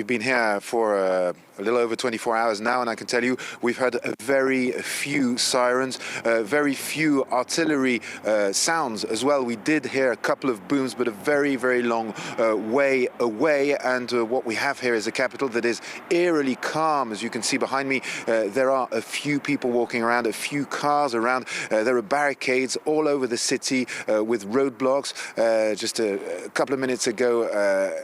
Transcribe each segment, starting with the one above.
been here for a little over 24 hours now, and I can tell you we've heard very few sirens, very few artillery sounds as well. We did hear a couple of booms, but a very, very long way away. And what we have here is a capital that is eerily calm. As you can see behind me, there are a few people walking around, a few cars around. There are barricades all over the city with roadblocks. Just a couple of minutes ago,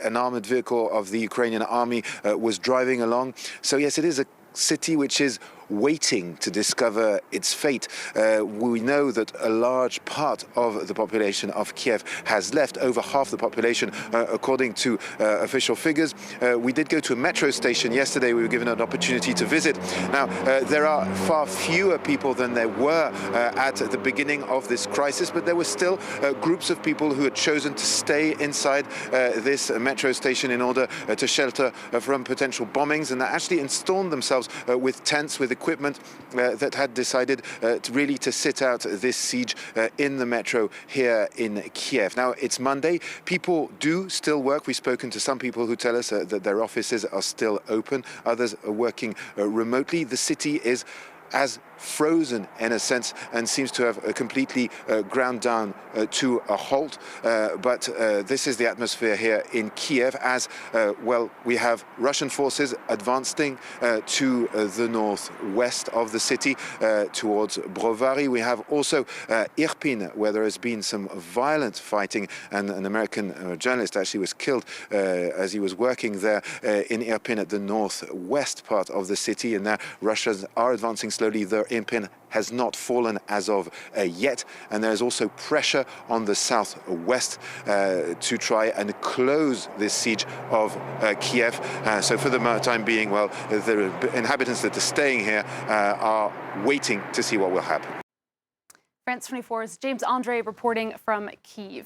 an armored vehicle of the Ukrainian army was driving along. So yes, it is a city which is waiting to discover its fate. We know that a large part of the population of Kiev has left, over half the population, according to official figures. We did go to a metro station yesterday. We were given an opportunity to visit. Now, there are far fewer people than there were at the beginning of this crisis, but there were still groups of people who had chosen to stay inside this metro station in order to shelter from potential bombings, and actually installed themselves with tents, with equipment that had decided really to sit out this siege in the metro here in Kiev. Now, it's Monday. People do still work. We've spoken to some people who tell us that their offices are still open. Others are working remotely. The city is as frozen in a sense and seems to have completely ground down to a halt. But this is the atmosphere here in Kiev as, well, we have Russian forces advancing to the northwest of the city towards Brovary. We have also Irpin, where there has been some violent fighting, and an American journalist actually was killed as he was working there in Irpin at the northwest part of the city. And now Russians are advancing slowly. Their Irpin has not fallen as of yet, and there's also pressure on the southwest to try and close this siege of Kiev. So for the time being, well, the inhabitants that are staying here are waiting to see what will happen. France 24's James André reporting from Kyiv.